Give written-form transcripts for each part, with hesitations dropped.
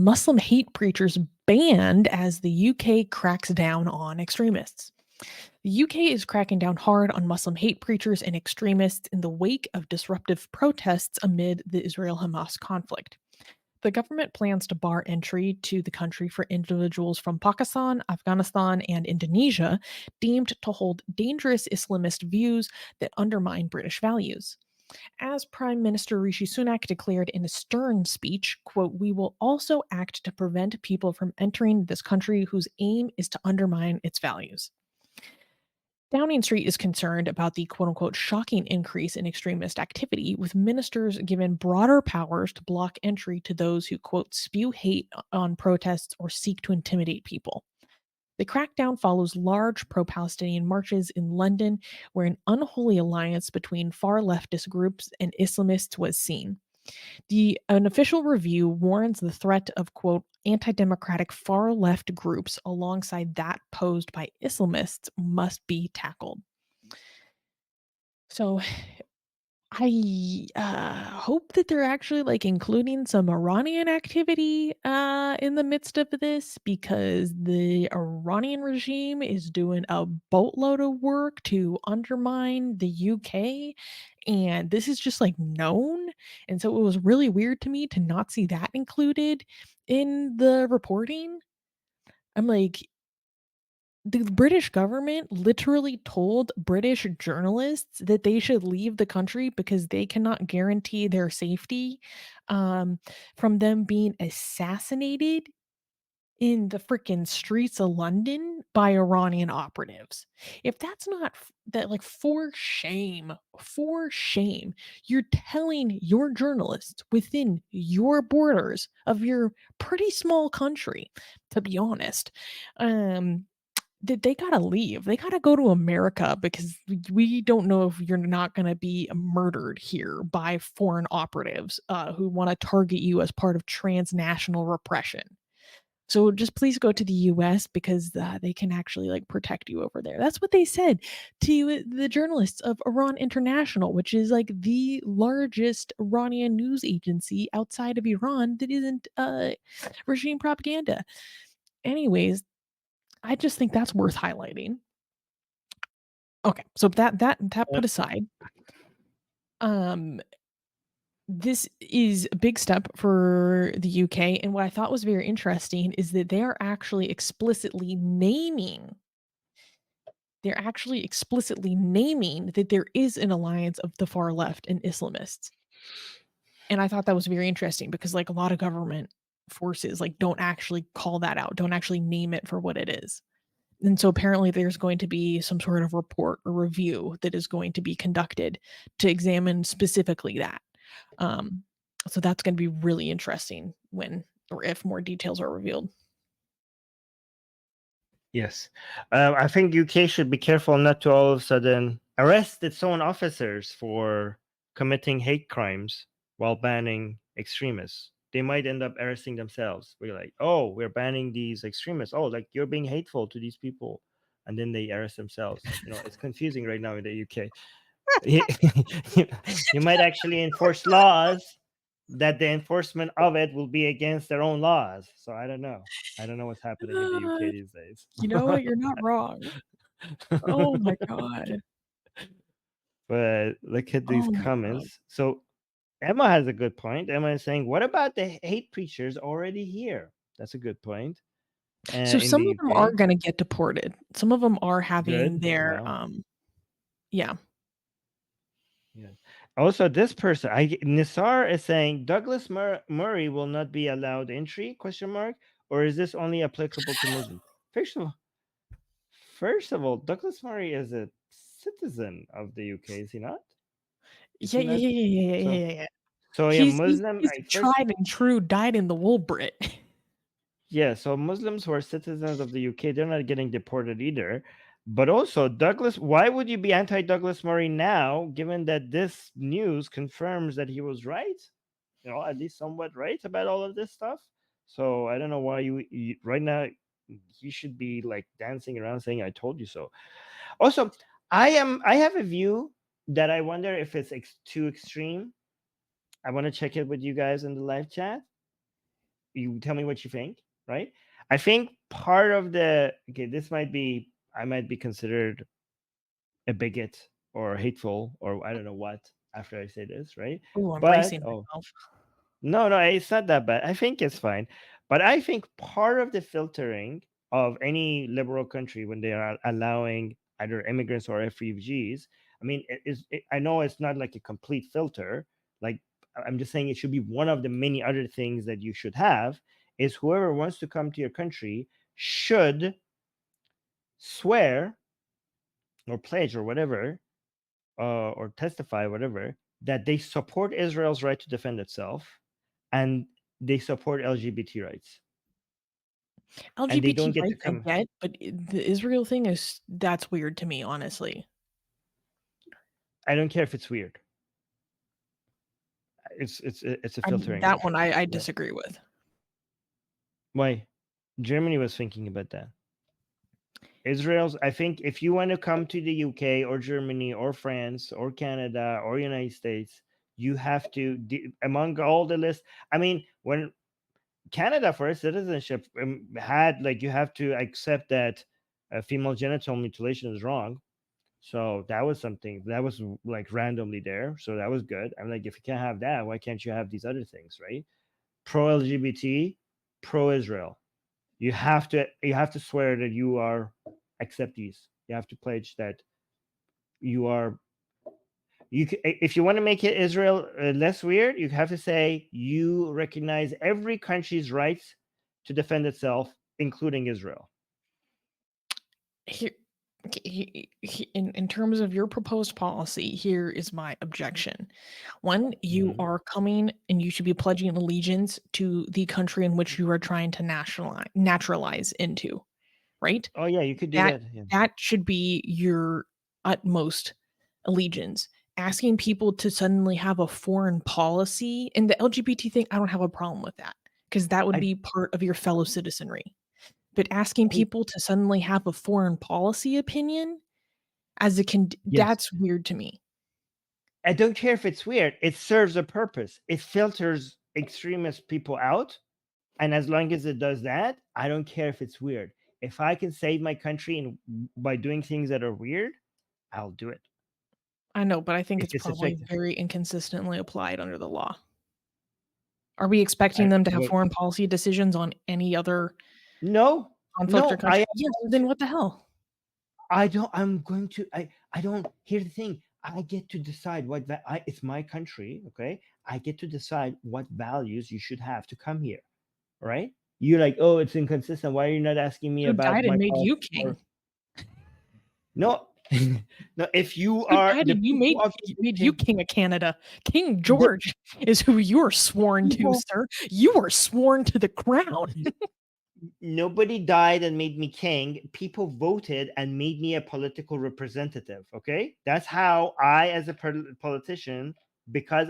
Muslim hate preachers banned as the UK cracks down on extremists. The UK is cracking down hard on Muslim hate preachers and extremists in the wake of disruptive protests amid the Israel-Hamas conflict. The government plans to bar entry to the country for individuals from Pakistan, Afghanistan, and Indonesia deemed to hold dangerous Islamist views that undermine British values. As Prime Minister Rishi Sunak declared in a stern speech, quote, "We will also act to prevent people from entering this country whose aim is to undermine its values." Downing Street is concerned about the quote unquote shocking increase in extremist activity, with ministers given broader powers to block entry to those who quote spew hate on protests or seek to intimidate people. The crackdown follows large pro Palestinian marches in London, where an unholy alliance between far leftist groups and Islamists was seen. An official review warns the threat of, quote, anti-democratic far-left groups alongside that posed by Islamists must be tackled. So I hope that they're actually like including some Iranian activity in the midst of this, because the Iranian regime is doing a boatload of work to undermine the UK. And this is just like known. And so it was really weird to me to not see that included in the reporting. I'm like, the British government literally told British journalists that they should leave the country because they cannot guarantee their safety um, from them being assassinated in the freaking streets of London by Iranian operatives. If that's not that, like, for shame, you're telling your journalists within your borders of your pretty small country, to be honest, um, they gotta leave. They gotta go to America because we don't know if you're not gonna be murdered here by foreign operatives who want to target you as part of transnational repression. So just please go to the US because they can actually like protect you over there. That's what they said to the journalists of Iran International, which is like the largest Iranian news agency outside of Iran that isn't regime propaganda. Anyways, I just think that's worth highlighting. Okay, so that put aside, um, this is a big step for the UK, and what I thought was very interesting is that they're actually explicitly naming that there is an alliance of the far left and Islamists. And I thought that was very interesting because like a lot of government forces like don't actually call that out, don't actually name it for what it is. And so apparently there's going to be some sort of report or review that is going to be conducted to examine specifically that. Um, so that's going to be really interesting when or if more details are revealed. Yes. I think UK should be careful not to all of a sudden arrest its own officers for committing hate crimes while banning extremists. They might end up arresting themselves. We're like, oh, we're banning these extremists. Oh, like you're being hateful to these people. And then they arrest themselves. It's confusing right now in the UK. You might actually enforce laws that the enforcement of it will be against their own laws. So I don't know. I don't know what's happening in the UK these days. You know what? You're not wrong. Oh my god. But look at these Oh my god. comments. So Emma has a good point. Emma is saying, what about the hate preachers already here? That's a good point. So In some the of them are UK. gonna get deported. Some of them are having Good. their Wow. yeah. Yeah. Also, this person, Nisar is saying Douglas Murray will not be allowed entry? Question mark. Or is this only applicable to Muslims? First of all, Douglas Murray is a citizen of the UK, is he not? Is Yeah, he yeah, not? yeah, yeah, yeah, So, yeah, yeah. so a He's Muslim. he's a tried and true dyed in the wool Brit. Yeah, so Muslims who are citizens of the UK, they're not getting deported either. But also, Douglas, why would you be anti-Douglas Murray now, given that this news confirms that he was right? At least somewhat right about all of this stuff. So I don't know why you right now you should be like dancing around saying I told you so. Also, I have a view that I wonder if it's too extreme. I want to check it with you guys in the live chat. you tell me what you think, right? I think part of the okay, this might be I might be considered a bigot or hateful or I don't know what after I say this, right? Ooh, I'm But bracing oh, myself. no, no, it's not that bad. I think it's fine. But I think part of the filtering of any liberal country when they are allowing either immigrants or refugees, I mean, I know it's not like a complete filter. Like, I'm just saying it should be one of the many other things that you should have is whoever wants to come to your country should swear or pledge or whatever, or testify, whatever, that they support Israel's right to defend itself and they support LGBT rights, and they don't LGBT get to rights I come. get, but the Israel thing is that's weird to me, honestly. I don't care if it's weird. It's a filtering That there. one I Yeah. disagree with. Why? Germany was thinking about that. Israel's. I think if you want to come to the UK or Germany or France or Canada or United States, you have to among all the list. I mean, when Canada for citizenship had like you have to accept that female genital mutilation is wrong. So that was something that was like randomly there. So that was good. I'm like, if you can't have that, why can't you have these other things, right? Pro LGBT, pro Israel. You have to swear that you are accept these. You have to pledge that you are if you want to make it Israel less weird, you have to say you recognize every country's rights to defend itself, including Israel. Here in terms of your proposed policy, here is my objection. One, you Mhm. are coming and you should be pledging allegiance to the country in which you are trying to naturalize into, right? Oh yeah, you could do That that. Yeah. that should be your utmost allegiance. Asking people to suddenly have a foreign policy and the LGBT thing, I don't have a problem with that because that would I, be part of your fellow citizenry. But asking I people to suddenly have a foreign policy opinion as a yes. that's weird to me. I don't care if it's weird. It serves a purpose. It filters extremist people out. And as long as it does that, I don't care if it's weird. If I can save my country by doing things that are weird, I'll do it I know, but I think if it's it's probably effective. very inconsistently applied under the law. Are we expecting them to have But foreign policy decisions on any other no, conflict or no, country? Yes, then what the hell? I don't. I'm going to. I don't. Here's the thing. I get to decide what it's my country. Okay, I get to decide what values you should have to come here. Right? You're like, oh, it's inconsistent. Why are you not asking me Who about died and my made policy? you king? No, no. If you Who are died the and you people made of the made you UK, king of Canada? King the George is who you're sworn to, people, sir. You are sworn to the crown. nobody died and made me king. People voted and made me a political representative. Okay, that's how I, as a politician, because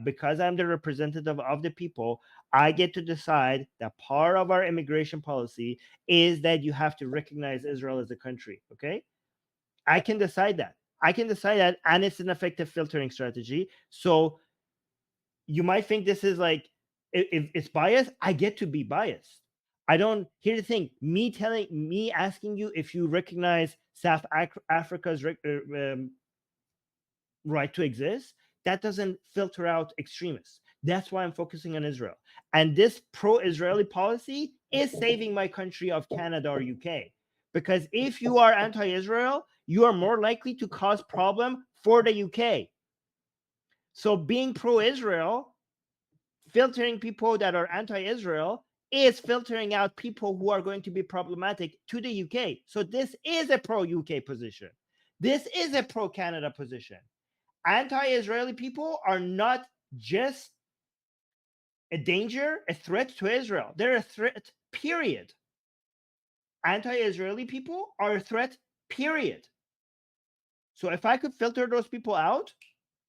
because I'm the representative of the people, I get to decide that part of our immigration policy is that you have to recognize Israel as a country. Okay, I can decide that. I can decide that, and it's an effective filtering strategy. So you might think this is like if it's biased, I get to be biased. I don't. Here's the thing: me asking you if you recognize South Africa's right to exist, that doesn't filter out extremists. That's why I'm focusing on Israel. And this pro-Israeli policy is saving my country of Canada or UK. Because if you are anti-Israel, you are more likely to cause problem for the UK. So being pro-Israel, filtering people that are anti-Israel, is filtering out people who are going to be problematic to the UK. So this is a pro-UK position. This is a pro-Canada position. Anti-Israeli people are not just a danger, a threat to Israel. They're a threat, period. Anti-Israeli people are a threat, period. So if I could filter those people out,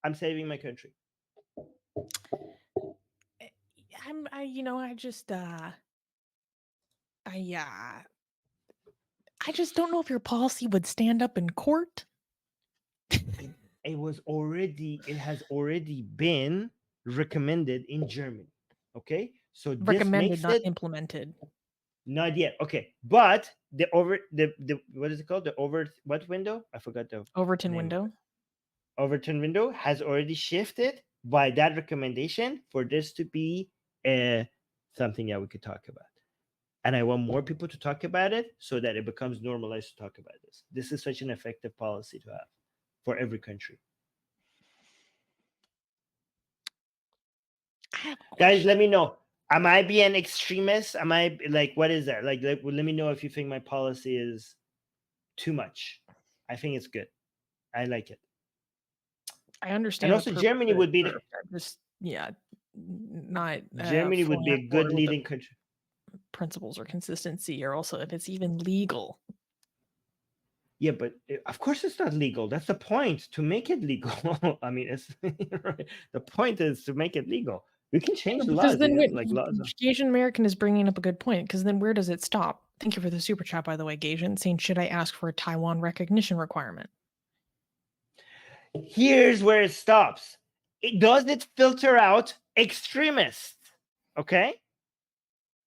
I'm saving my country. Eh, I just I just don't know if your policy would stand up in court. It has already been recommended in Germany. Okay, So this Recommended, makes not it implemented. not yet. Okay. But the what is it called? The over what window? I forgot the Overton name of window. it. Overturn window has already shifted by that recommendation for this to be something that we could talk about. And I want more people to talk about it so that it becomes normalized to talk about this. This is such an effective policy to have for every country. I have a Guys, question. let me know. Am I being an extremist? Am I like, what is that? Let me know if you think my policy is too much. I think it's good. I like it. I And understand the also, purpose Germany that it would be served. I'm just, yeah, not, Germany would fully be on a good board with the leading country. principles or consistency, or also if it's even legal. Yeah, but of course it's not legal. That's the point, to make it legal. I mean, it's right. The point is to make it legal. We can change the Because laws. They then have what like laws. Gasian American is bringing up a good point, because then where does it stop? Thank you for the super chat, by the way, Gasian, saying, should I ask for a Taiwan recognition requirement? Here's where it stops. It filter out extremists. Okay.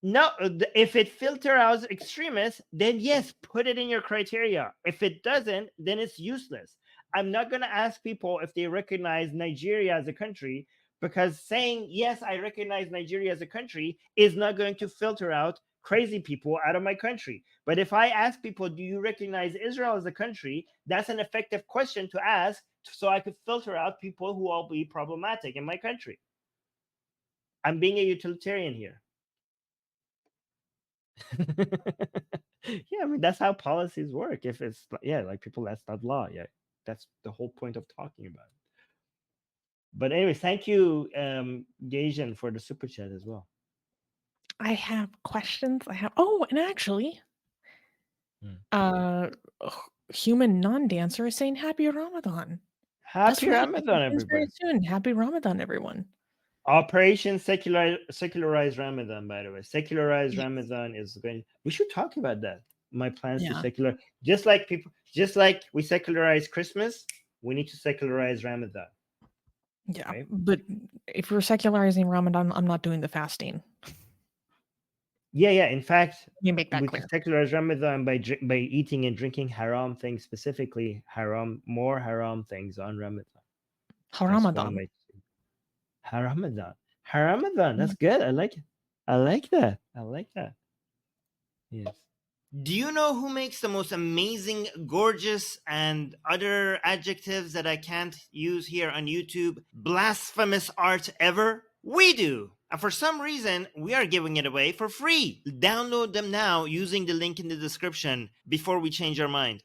No, if it filter out extremists, then yes, put it in your criteria. If it doesn't, then it's useless. I'm not going to ask people if they recognize Nigeria as a country, because saying yes, I recognize Nigeria as a country is not going to filter out crazy people out of my country. But if I ask people, do you recognize Israel as a country? That's an effective question to ask, so I could filter out people who will be problematic in my country. I'm being a utilitarian here. Yeah, I mean, that's how policies work. If it's, yeah, like people, that's not law. Yeah, that's the whole point of talking about it. But anyway, thank you, Gajan, for the super chat as well. I have questions. Oh, and actually, uh, human non-dancer is saying happy Ramadan. Best Happy wishes for Ramadan, Christmas very everybody. soon. Happy Ramadan, everyone. Operation Secularize Ramadan, by the way. Secularize Yes. Ramadan is going. We should talk about that. My plans to Yeah. secular, just like we secularize Christmas, we need to secularize Ramadan, Yeah. right? But if we're secularizing Ramadan, I'm not doing the fasting. Yeah. In fact, Let me make that we could clear. secularize Ramadan by eating and drinking haram things, specifically more haram things on Ramadan. That's one Ramadan. way. Haramadan. Haramadan. Mm. That's good. I like it. I like that. I like that. Yes. Do you know who makes the most amazing, gorgeous, and other adjectives that I can't use here on YouTube, blasphemous art ever? We do! And for some reason, we are giving it away for free. Download them now using the link in the description before we change our mind.